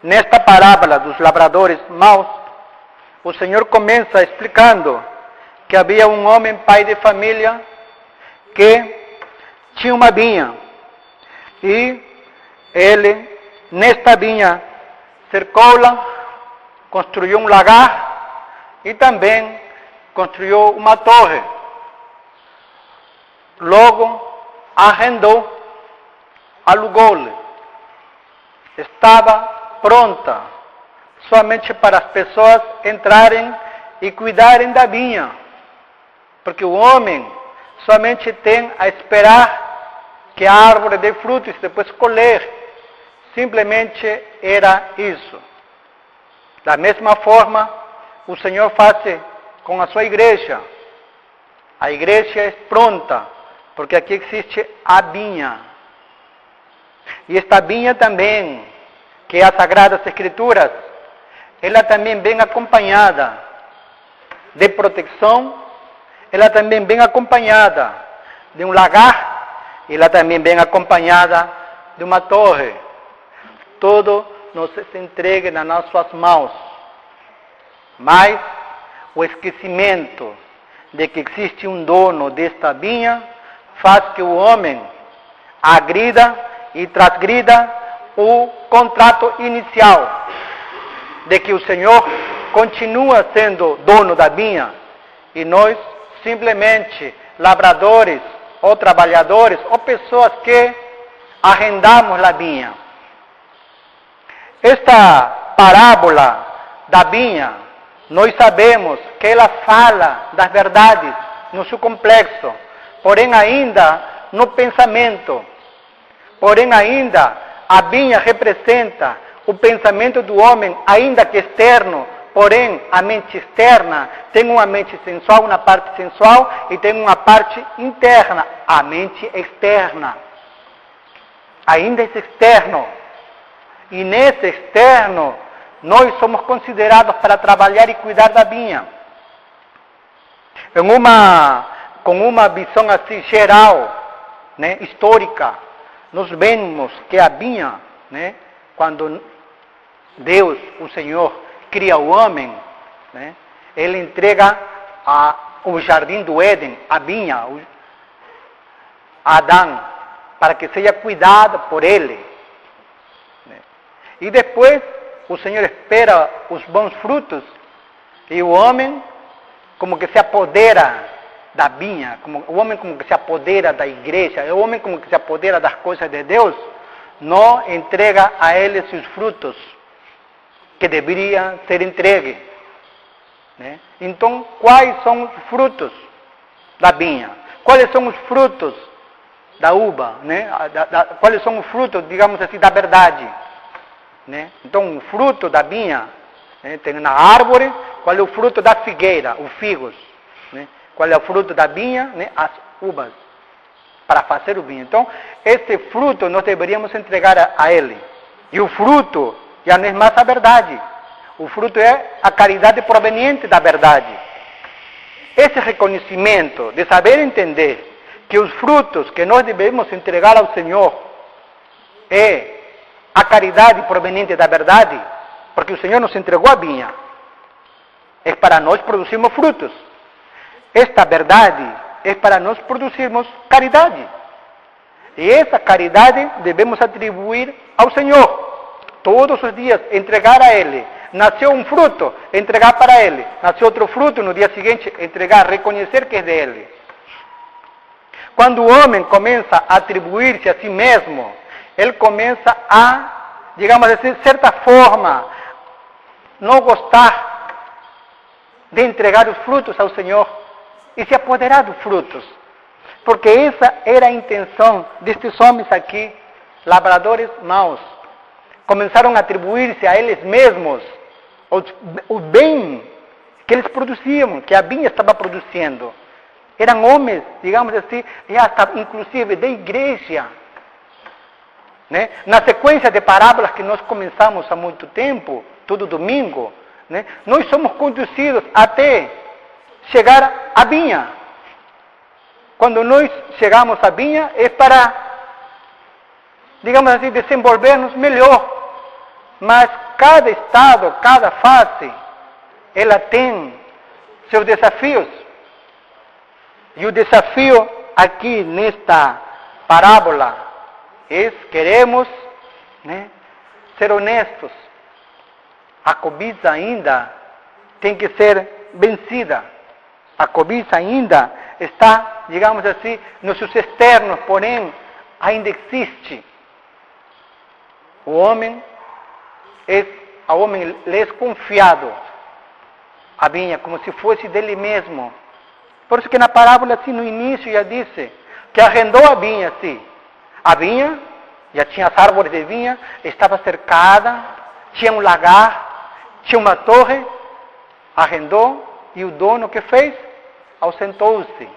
Nesta parábola dos labradores maus, o Senhor começa explicando que havia um homem, pai de família, que tinha uma vinha. E ele, nesta vinha, cercou-la, construiu um lagar e também construiu uma torre. Logo, arrendou, alugou-lhe. Estava pronta, somente para as pessoas entrarem e cuidarem da vinha. Porque o homem somente tem a esperar que a árvore dê frutos e depois colher. Simplesmente era isso. Da mesma forma, o Senhor faz com a sua igreja. A igreja é pronta, porque aqui existe a vinha. E esta vinha também, que é as Sagradas Escrituras, ela também vem acompanhada de proteção, ela também vem acompanhada de um lagar, ela também vem acompanhada de uma torre. Tudo nos entregue nas nossas mãos. Mas o esquecimento de que existe um dono desta vinha faz que o homem agrida e transgrida o contrato inicial, de que o Senhor continua sendo dono da vinha e nós simplesmente labradores ou trabalhadores ou pessoas que arrendamos a vinha. Esta parábola da vinha, nós sabemos que ela fala das verdades no seu complexo, porém ainda no pensamento, porém ainda a vinha representa o pensamento do homem, ainda que externo, porém a mente externa tem uma mente sensual, uma parte sensual, e tem uma parte interna, a mente externa. Ainda é externo. E nesse externo, nós somos considerados para trabalhar e cuidar da vinha. Com uma visão assim geral, né, histórica, nós vemos que a vinha, né, quando Deus, o Senhor, cria o homem, né, Ele entrega o jardim do Éden, a vinha, a Adão, para que seja cuidado por ele. Né. E depois, o Senhor espera os bons frutos, e o homem como que se apodera da vinha, o homem como que se apodera da igreja, o homem como que se apodera das coisas de Deus, não entrega a ele seus frutos que deveriam ser entregues. Né? Então, quais são os frutos da vinha? Quais são os frutos da uva? Né? Quais são os frutos, digamos assim, da verdade? Né? Então, o fruto da vinha, né, tem na árvore. Qual é o fruto da figueira? Os figos. Né? Qual é o fruto da vinha? Né? As uvas, para fazer o vinho. Então, esse fruto nós deveríamos entregar a ele. E o fruto já não é mais a verdade. O fruto é a caridade proveniente da verdade. Esse reconhecimento de saber entender que os frutos que nós devemos entregar ao Senhor é a caridade proveniente da verdade, porque o Senhor nos entregou a vinha, é para nós produzirmos frutos. Esta verdade é para nós produzirmos caridade. E essa caridade devemos atribuir ao Senhor. Todos os dias, entregar a Ele. Nasceu um fruto, entregar para Ele. Nasceu outro fruto, no dia seguinte, entregar, reconhecer que é dele. Quando o homem começa a atribuir-se a si mesmo, ele começa a, digamos assim, de certa forma, não gostar de entregar os frutos ao Senhor e se apoderar dos frutos. Porque essa era a intenção destes homens aqui, labradores maus. Começaram a atribuir-se a eles mesmos o bem que eles produziam, que a vinha estava produzindo. Eram homens, digamos assim, inclusive da igreja. Né? Na sequência de parábolas que nós começamos há muito tempo, todo domingo, né? Nós somos conduzidos até chegar à vinha. Quando nós chegamos à vinha é para, digamos assim, desenvolver-nos melhor. Mas cada estado, cada fase, ela tem seus desafios. E o desafio aqui nesta parábola é queremos, né, ser honestos. A cobiça ainda tem que ser vencida. A cobiça ainda está, digamos assim, nos seus externos, porém ainda existe. O homem ao homem lhe é confiado a vinha como se fosse dele mesmo. Por isso que na parábola, assim, no início já disse que arrendou a vinha, assim. A vinha, já tinha as árvores de vinha, estava cercada, tinha um lagar, tinha uma torre, arrendou, e o dono que fez? Ausentou-se.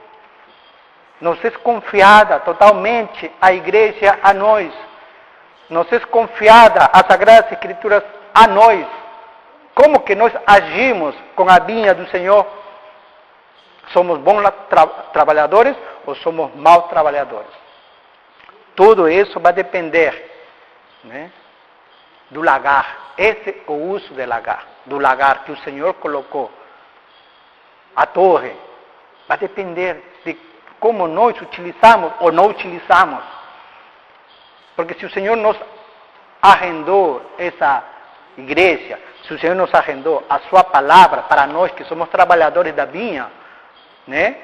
Nos é confiada totalmente a igreja a nós. Nos é confiada as Sagradas Escrituras a nós. Como que nós agimos com a vinha do Senhor? Somos bons trabalhadores ou somos maus trabalhadores? Tudo isso vai depender, né, do lagar. Esse é o uso do lagar que o Senhor colocou. A torre vai depender de como nós utilizamos ou não utilizamos. Porque se o Senhor nos arrendou essa igreja, se o Senhor nos arrendou a sua palavra para nós que somos trabalhadores da vinha, né,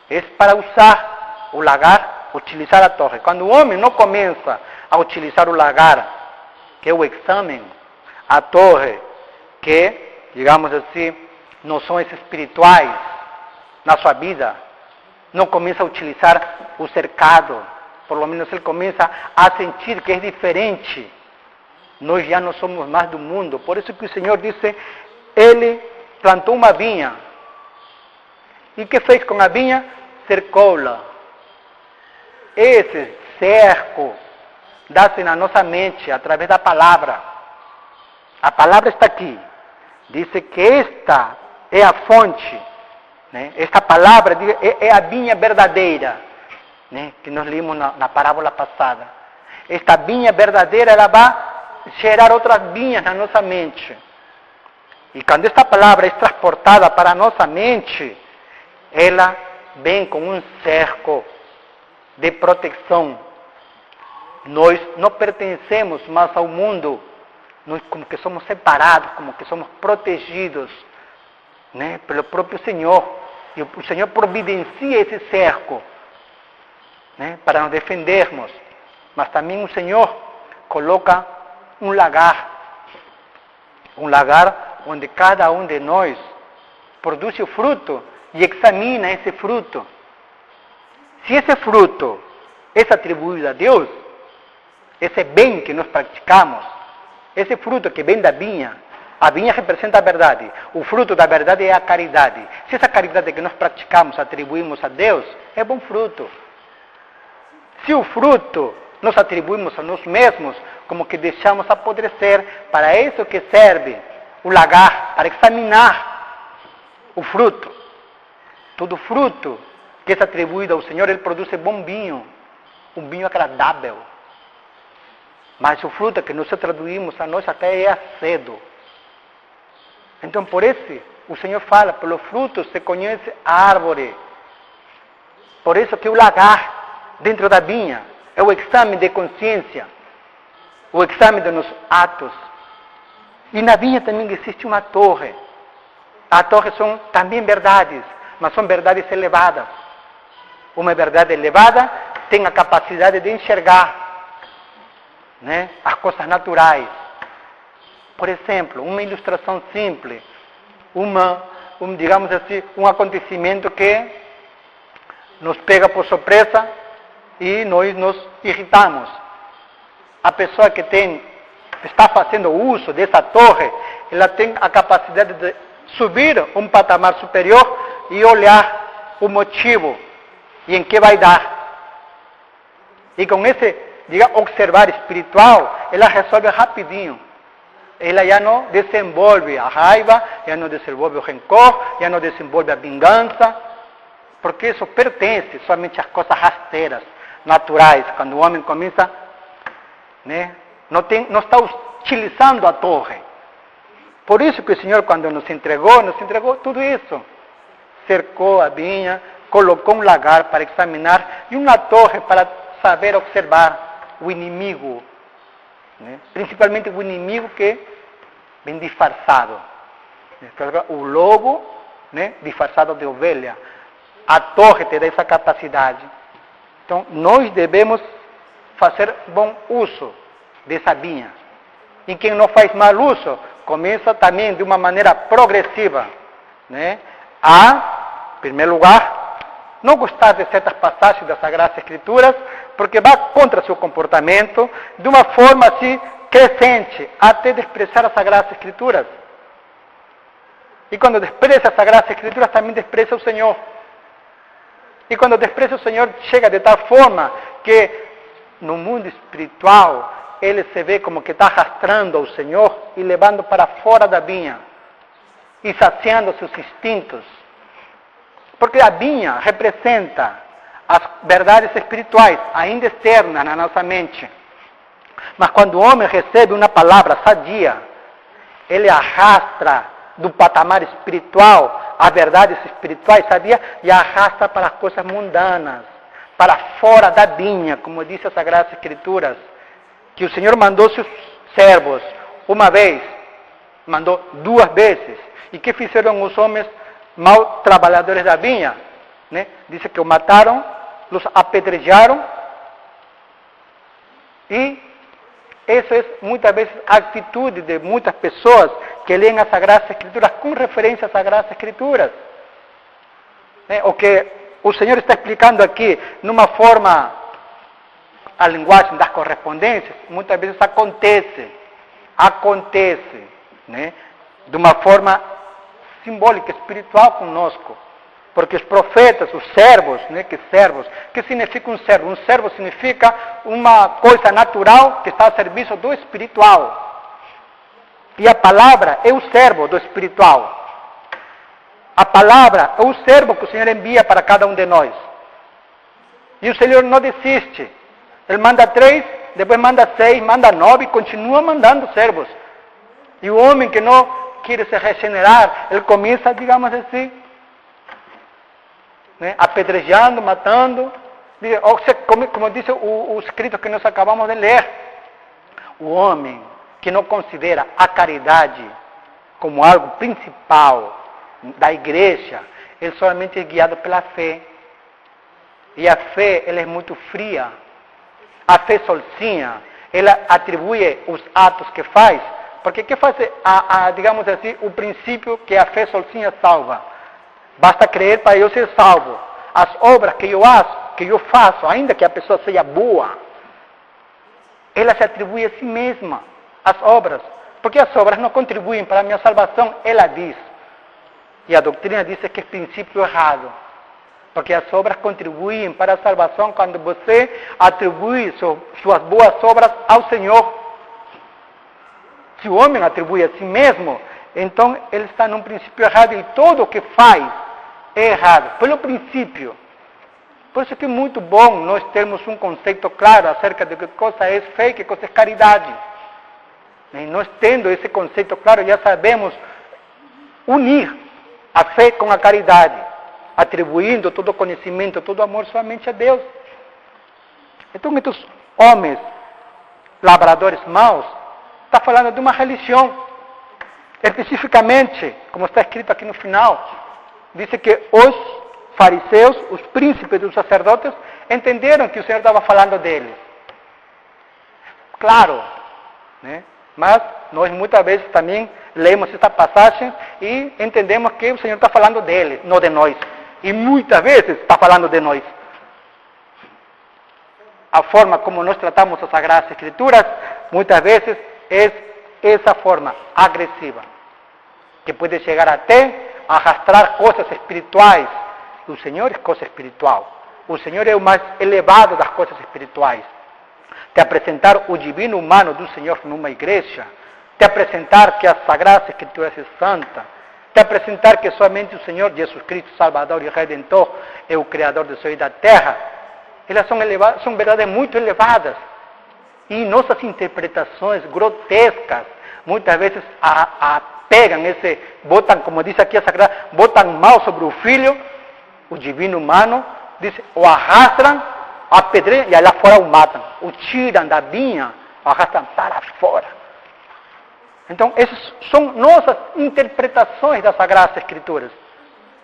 é para usar o lagar, utilizar a torre. Quando o homem não começa a utilizar o lagar, que é o exame, a torre, que, digamos assim, noções espirituais na sua vida, não começa a utilizar o cercado, por lo menos ele começa a sentir que é diferente. Nós já não somos mais do mundo. Por isso que o Senhor disse, ele plantou uma vinha. E o que fez com a vinha? Cercou-la. Esse cerco dá-se na nossa mente através da palavra. A palavra está aqui. Diz que esta é a fonte, né? Esta palavra é a vinha verdadeira, né, que nós lemos na parábola passada. Esta vinha verdadeira, ela vai gerar outras vinhas na nossa mente. E quando esta palavra é transportada para a nossa mente, ela vem com um cerco de proteção. Nós não pertencemos mais ao mundo. Nós como que somos separados, como que somos protegidos, né, pelo próprio Senhor. E o Senhor providencia esse cerco, né, para nos defendermos. Mas também o Senhor coloca um lagar onde cada um de nós produz o fruto e examina esse fruto. Se esse fruto é atribuído a Deus, esse bem que nós praticamos, esse fruto que vem da vinha, a vinha representa a verdade. O fruto da verdade é a caridade. Se essa caridade que nós praticamos, atribuímos a Deus, é bom fruto. Se o fruto nós atribuímos a nós mesmos, como que deixamos apodrecer, para isso que serve o lagar, para examinar o fruto. Todo fruto que é atribuído ao Senhor, Ele produz bom vinho, um vinho agradável. Mas o fruto que nós atribuímos a nós até é azedo. Então, por isso, o Senhor fala, pelo fruto se conhece a árvore. Por isso que o lagar dentro da vinha é o exame de consciência, o exame dos nossos atos. E na vinha também existe uma torre. As torres são também verdades, mas são verdades elevadas. Uma verdade elevada tem a capacidade de enxergar, né, as coisas naturais. Por exemplo, uma ilustração simples, digamos assim, um acontecimento que nos pega por surpresa e nós nos irritamos. A pessoa que está fazendo uso dessa torre, ela tem a capacidade de subir um patamar superior e olhar o motivo e em que vai dar. E com esse, observar espiritual, ela resolve rapidinho. Ela já não desenvolve a raiva, já não desenvolve o rancor, já não desenvolve a vingança, porque isso pertence somente às coisas rasteiras, naturais. Quando o homem começa, né, não está utilizando a torre. Por isso que o Senhor, quando nos entregou tudo isso. Cercou a vinha, colocou um lagar para examinar e uma torre para saber observar o inimigo, né? Principalmente o inimigo que vem disfarçado. O lobo, né? Disfarçado de ovelha. A torre te dá essa capacidade. Então, nós devemos fazer bom uso dessa vinha. E quem não faz mal uso, começa também de uma maneira progressiva, né? A, em primeiro lugar, não gostar de certas passagens das Sagradas Escrituras, porque vai contra seu comportamento, de uma forma assim crescente, até desprezar as Sagradas Escrituras. E quando despreza as Sagradas Escrituras, também despreza o Senhor. E quando despreza o Senhor, chega de tal forma que no mundo espiritual, ele se vê como que está arrastando o Senhor e levando para fora da vinha. E saciando seus instintos. Porque a vinha representa as verdades espirituais, ainda externas na nossa mente. Mas quando o homem recebe uma palavra sadia, ele arrasta do patamar espiritual as verdades espirituais sadias e arrasta para as coisas mundanas, para fora da vinha, como diz as Sagradas Escrituras, que o Senhor mandou seus servos uma vez, mandou 2 vezes. E que fizeram os homens mal trabalhadores da vinha? Né? Diz que o mataram, os apedrejaram. E essa é muitas vezes a atitude de muitas pessoas que leem as Sagradas Escrituras com referência às Sagradas Escrituras. Né? O que o Senhor está explicando aqui, numa forma, a linguagem das correspondências, muitas vezes acontece, né? De uma forma simbólica, espiritual conosco. Porque os profetas, os servos, né? Que significa um servo? Um servo significa uma coisa natural que está a serviço do espiritual. E a palavra é o servo do espiritual. A palavra é o servo que o Senhor envia para cada um de nós. E o Senhor não desiste. Ele manda 3, depois manda 6, manda 9 e continua mandando servos. E o homem que não quer se regenerar, ele começa, digamos assim, né, apedrejando, matando. Como disse o escrito que nós acabamos de ler, o homem que não considera a caridade como algo principal da igreja, ele somente é guiado pela fé. E a fé, ela é muito fria. A fé sozinha, ela atribui os atos que faz, porque que faz, digamos assim, o princípio que a fé sozinha salva. Basta crer para eu ser salvo. As obras que eu faço, ainda que a pessoa seja boa, ela se atribui a si mesma, as obras. Porque as obras não contribuem para a minha salvação, ela diz. E a doutrina diz que é princípio errado. Porque as obras contribuem para a salvação quando você atribui suas boas obras ao Senhor. Se o homem atribui a si mesmo, então ele está num princípio errado e tudo o que faz é errado, pelo princípio. Por isso que é muito bom nós termos um conceito claro acerca de que coisa é fé e que coisa é caridade. E nós tendo esse conceito claro, já sabemos unir a fé com a caridade, atribuindo todo o conhecimento, todo o amor somente a Deus. Então, esses homens lavradores maus, está falando de uma religião. Especificamente, como está escrito aqui no final, diz que os fariseus, os príncipes dos sacerdotes, entenderam que o Senhor estava falando deles. Claro, né? Mas nós muitas vezes também lemos essa passagem e entendemos que o Senhor está falando deles, não de nós. E muitas vezes está falando de nós. A forma como nós tratamos as Sagradas Escrituras, muitas vezes é essa forma agressiva, que pode chegar até a arrastrar coisas espirituais. O Senhor é coisa espiritual. O Senhor é o mais elevado das coisas espirituais. Te apresentar o divino humano do Senhor numa igreja, te apresentar que a Sagrada Escritura é santa, te apresentar que somente o Senhor Jesus Cristo, Salvador e Redentor, é o Criador do céu e da terra. Elas são verdades muito elevadas. E nossas interpretações grotescas, muitas vezes pegam botam, como diz aqui a Sagrada, botam mal sobre o Filho, o divino humano, diz, o arrastam, apedrejam e lá fora o matam. O tiram da vinha, o arrastam para fora. Então, essas são nossas interpretações das Sagradas Escrituras.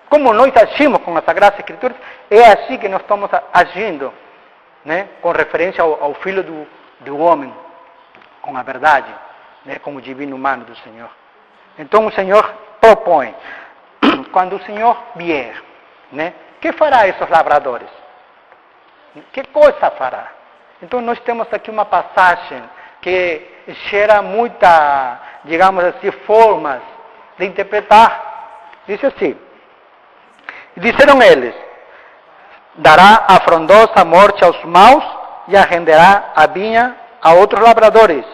Como nós agimos com as Sagradas Escrituras, é assim que nós estamos agindo, né? Com referência ao Filho do homem, com a verdade, né? Como divino humano do Senhor. Então, o Senhor propõe, quando o Senhor vier, né? Que fará esses lavradores? Que coisa fará? Então, nós temos aqui uma passagem que gera muita, digamos assim, formas de interpretar. Diz assim, disseram eles, dará a frondosa morte aos maus e arrenderá a vinha a outros lavradores,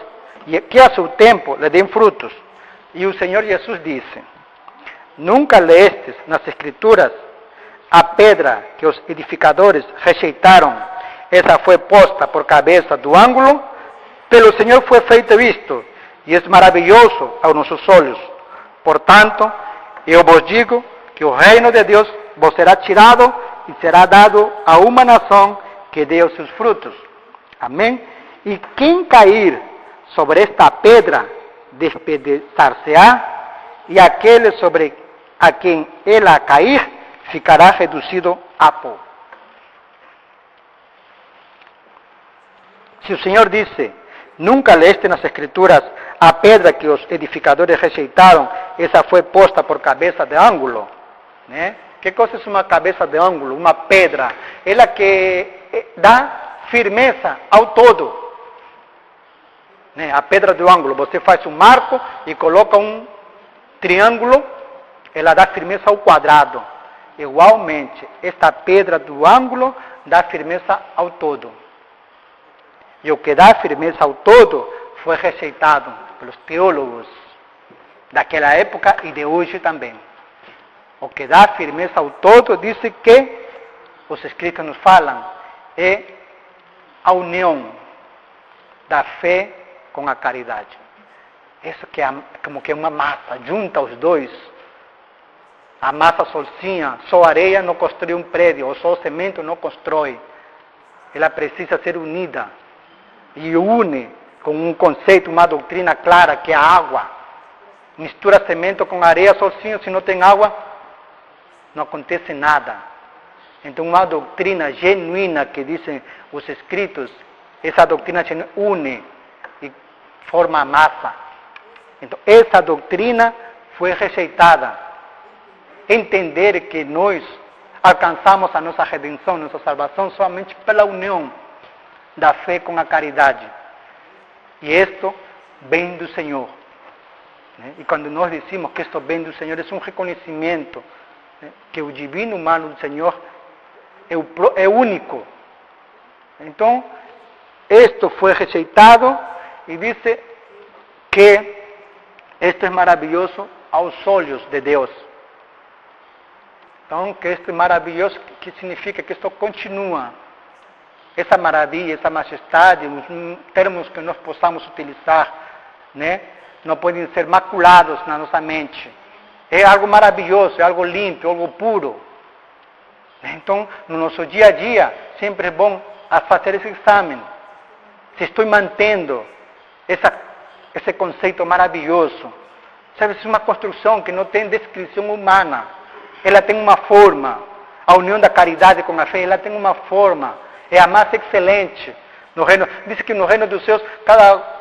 e que a seu tempo lhe deem frutos. E o Senhor Jesus disse, nunca leestes nas Escrituras a pedra que os edificadores rejeitaram, essa foi posta por cabeça do ângulo, pelo Senhor foi feito visto, e é maravilhoso aos nossos olhos. Portanto, eu vos digo que o reino de Deus vos será tirado e será dado a uma nação que dê os seus frutos. Amém? E quem cair sobre esta pedra, despedaçar-se-á, e aquele sobre a quem ela cair, ficará reduzido a pó. Se o Senhor disse, nunca leste nas Escrituras a pedra que os edificadores rejeitaram, essa foi posta por cabeça de ângulo, né? Que coisa é uma cabeça de ângulo? Uma pedra. Ela que dá firmeza ao todo. Né? A pedra do ângulo. Você faz um marco e coloca um triângulo, ela dá firmeza ao quadrado. Igualmente, esta pedra do ângulo dá firmeza ao todo. E o que dá firmeza ao todo foi rejeitado pelos teólogos daquela época e de hoje também. O que dá firmeza ao todo, diz que os Escritos nos falam, é a união da fé com a caridade. Isso que é como que uma massa, junta os dois. A massa sozinha, só areia não constrói um prédio, ou só cimento não constrói. Ela precisa ser unida. E une com um conceito, uma doutrina clara, que é a água. Mistura cimento com areia sozinho, se não tem água, não acontece nada. Então, uma doutrina genuína que dizem os Escritos, essa doutrina une e forma a massa. Então, essa doutrina foi rejeitada. Entender que nós alcançamos a nossa redenção, nossa salvação, somente pela união da fé com a caridade. E isto vem do Senhor. Né? E quando nós dizemos que isto vem do Senhor, é um reconhecimento, né? Que o divino humano do Senhor é único. Então, isto foi rejeitado e disse que isto é maravilhoso aos olhos de Deus. Então, que isto é maravilhoso, que significa que isto continua. Essa maravilha, essa majestade, os termos que nós possamos utilizar, né, não podem ser maculados na nossa mente. É algo maravilhoso, é algo limpo, algo puro. Então, no nosso dia a dia, sempre é bom fazer esse exame. Se estou mantendo esse conceito maravilhoso. Sabe, é uma construção que não tem descrição humana. Ela tem uma forma. A união da caridade com a fé, ela tem uma forma. É a mais excelente. No reino, diz que no reino dos céus,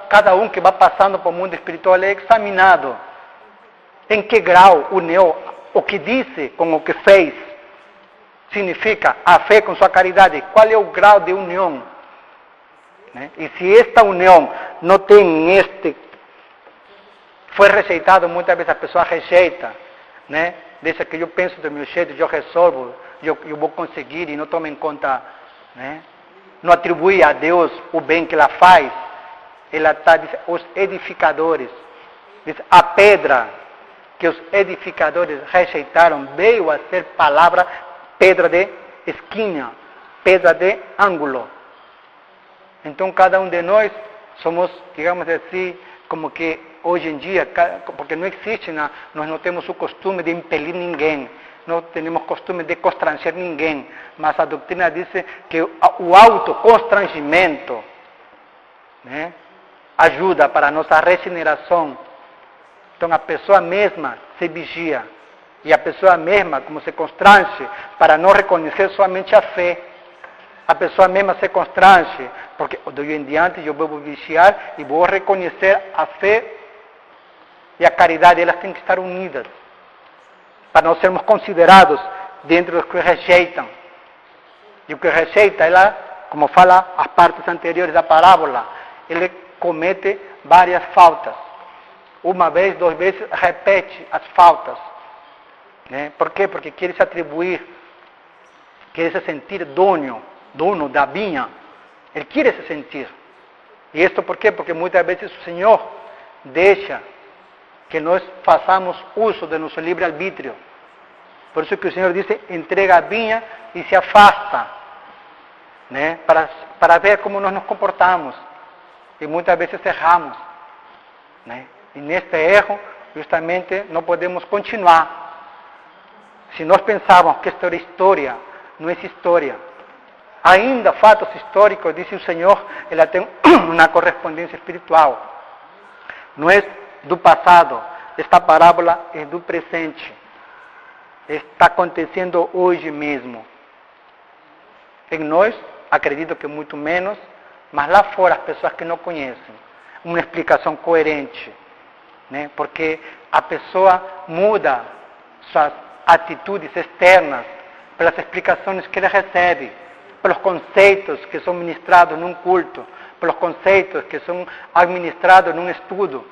cada um que vai passando para o mundo espiritual é examinado. Em que grau uniu o que disse com o que fez. Significa a fé com sua caridade. Qual é o grau de união? Né? E se esta união não tem foi rejeitado, muitas vezes a pessoa rejeita, né? Deixa que eu penso do meu jeito, eu resolvo, eu vou conseguir e não toma em conta, né? Não atribui a Deus o bem que ela faz. Ela está dizendo, os edificadores, diz, a pedra que os edificadores rejeitaram veio a ser palavra pedra de esquina, pedra de ângulo. Então cada um de nós somos, digamos assim, como que hoje em dia, porque não existe, nós não temos o costume de impelir ninguém, não temos costume de constranger ninguém, mas a doutrina diz que o autoconstrangimento, né, ajuda para a nossa regeneração. Então a pessoa mesma se vigia, e a pessoa mesma, como se constrange, para não reconhecer somente a fé. A pessoa mesma se constrange, porque de hoje em diante eu vou vigiar e vou reconhecer a fé e a caridade, elas têm que estar unidas, para não sermos considerados dentro dos que rejeitam. E o que rejeita, ela, como fala as partes anteriores da parábola, ele comete várias faltas. Uma vez, duas vezes, repete as faltas. Né? Por quê? Porque quer se atribuir, quer se sentir dono da vinha. Ele quer se sentir. E isto por quê? Porque muitas vezes o Senhor deixa que nós façamos uso de nosso livre-arbítrio. Por isso que o Senhor disse, entrega a vinha e se afasta, né? Para ver como nós nos comportamos. E muitas vezes erramos, né? E neste erro, justamente, não podemos continuar. Se nós pensávamos que esta era história, não é história. Ainda fatos históricos, disse o Senhor, ela tem uma correspondência espiritual. Não é do passado, esta parábola é do presente. Está acontecendo hoje mesmo. Em nós, acredito que muito menos, mas lá fora as pessoas que não conhecem. Uma explicação coerente, né? Porque a pessoa muda suas atitudes externas pelas explicações que ele recebe, pelos conceitos que são ministrados num culto, pelos conceitos que são administrados num estudo.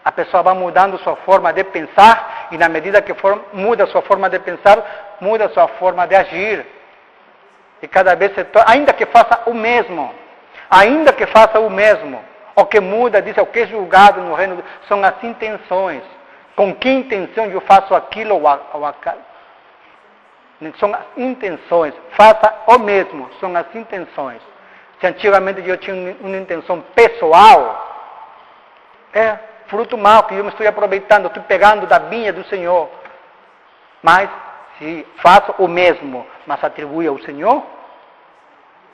A pessoa vai mudando sua forma de pensar e na medida que muda sua forma de pensar, muda sua forma de agir. E cada vez ainda que faça o mesmo, o que muda, diz, o que é julgado no reino, são as intenções. Com que intenção eu faço aquilo ou aquilo? São as intenções. Faça o mesmo, são as intenções. Se antigamente eu tinha uma intenção pessoal, é fruto mau que eu me estou aproveitando, estou pegando da vinha do Senhor. Mas, se faço o mesmo, mas atribuo ao Senhor,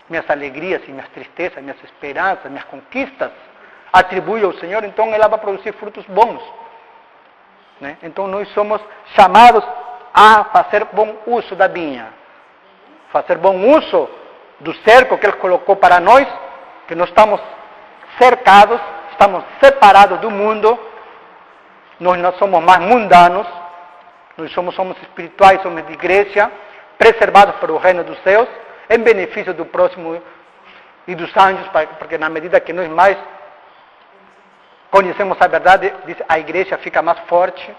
minhas alegrias e minhas tristezas, minhas esperanças, minhas conquistas, atribuo ao Senhor, então ela vai produzir frutos bons. Né? Então nós somos chamados a fazer bom uso da vinha, fazer bom uso do cerco que Ele colocou para nós, que nós estamos cercados, estamos separados do mundo, nós não somos mais mundanos, nós somos espirituais, somos de igreja, preservados para o reino dos céus, em benefício do próximo e dos anjos, porque na medida que nós mais conhecemos a verdade, a igreja fica mais forte,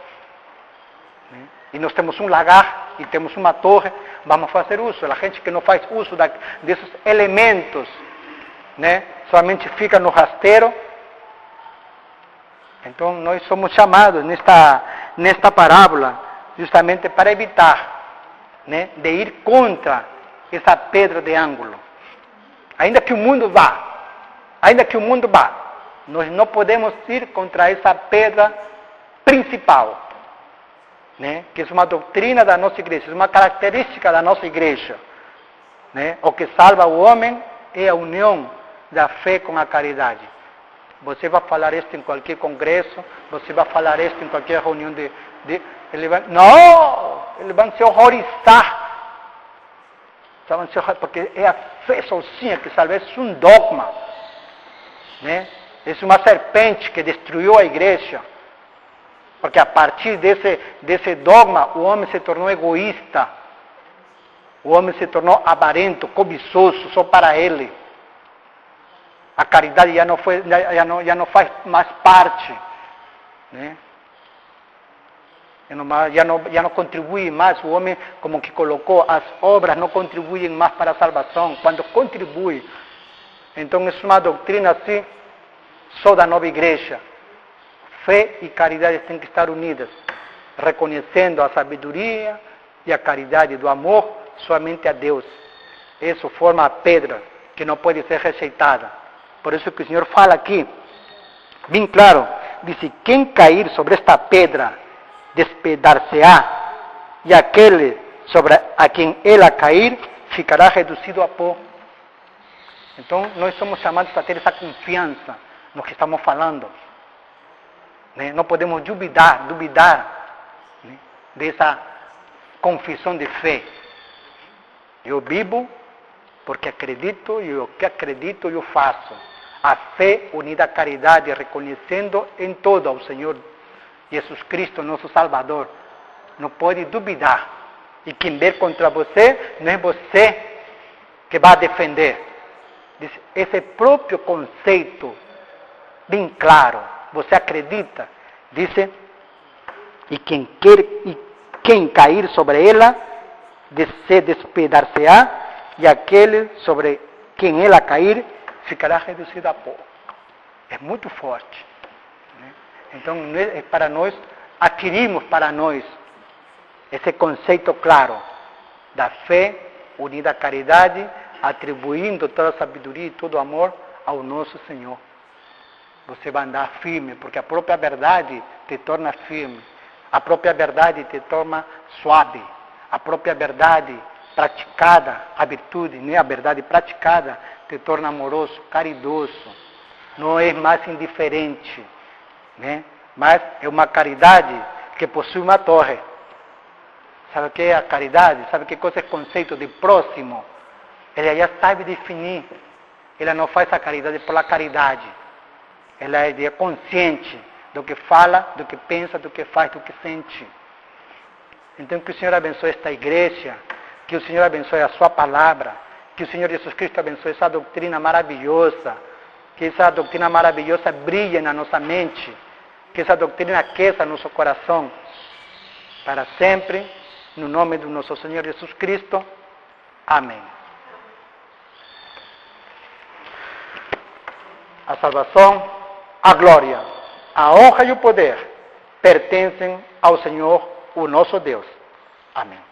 né? E nós temos um lagar e temos uma torre, vamos fazer uso. A gente que não faz uso desses elementos, né? Somente fica no rasteiro. Então nós somos chamados nesta parábola justamente para evitar, né, de ir contra essa pedra de ângulo. Ainda que o mundo vá, nós não podemos ir contra essa pedra principal, né? Que é uma doutrina da nossa igreja, é uma característica da nossa igreja. Né? O que salva o homem é a união da fé com a caridade. Você vai falar isso em qualquer congresso, você vai falar isso em qualquer reunião eles vão se horrorizar. Porque é a fé sozinha que salva, isso é um dogma. Né? Isso é uma serpente que destruiu a igreja. Porque a partir desse dogma, o homem se tornou egoísta. O homem se tornou avarento, cobiçoso, só para ele. A caridade já não faz mais parte. Né? Já não contribui mais. O homem, como que colocou, as obras não contribuem mais para a salvação. Quando contribui. Então, é uma doutrina assim, só da nova igreja. Fé e caridade têm que estar unidas, reconhecendo a sabedoria e a caridade do amor somente a Deus. Isso forma a pedra que não pode ser rejeitada. Por isso que o Senhor fala aqui, bem claro, diz: quem cair sobre esta pedra, despedar-se-á, e aquele sobre a quem ela cair, ficará reduzido a pó. Então, nós somos chamados a ter essa confiança no que estamos falando. Né? Não podemos duvidar né, dessa confissão de fé. Eu vivo porque acredito, e o que acredito eu faço. A fé unida à caridade, reconhecendo em todo ao Senhor Jesus Cristo, nosso Salvador. Não pode duvidar. E quem der contra você, não é você que vai defender. Esse próprio conceito, bem claro, você acredita, diz: e quem cair sobre ela, se despedar-se-á, e aquele sobre quem ela cair, ficará reduzido a pó. É muito forte. Né? Então, para nós, adquirimos para nós esse conceito claro da fé unida à caridade, atribuindo toda a sabedoria e todo o amor ao nosso Senhor. Você vai andar firme, porque a própria verdade te torna firme. A própria verdade te torna suave. A própria verdade praticada, a virtude, né? A verdade praticada te torna amoroso, caridoso. Não é mais indiferente, né? Mas é uma caridade que possui uma torre. Sabe o que é a caridade? Sabe que coisa é o conceito de próximo? Ela já sabe definir. Ela não faz a caridade pela caridade. Ela é consciente do que fala, do que pensa, do que faz, do que sente. Então, que o Senhor abençoe esta igreja, que o Senhor abençoe a sua palavra, que o Senhor Jesus Cristo abençoe essa doutrina maravilhosa, que essa doutrina maravilhosa brilhe na nossa mente, que essa doutrina aqueça nosso coração, para sempre, no nome do nosso Senhor Jesus Cristo. Amém. A salvação, a glória, a honra e o poder pertencem ao Senhor, o nosso Deus. Amém.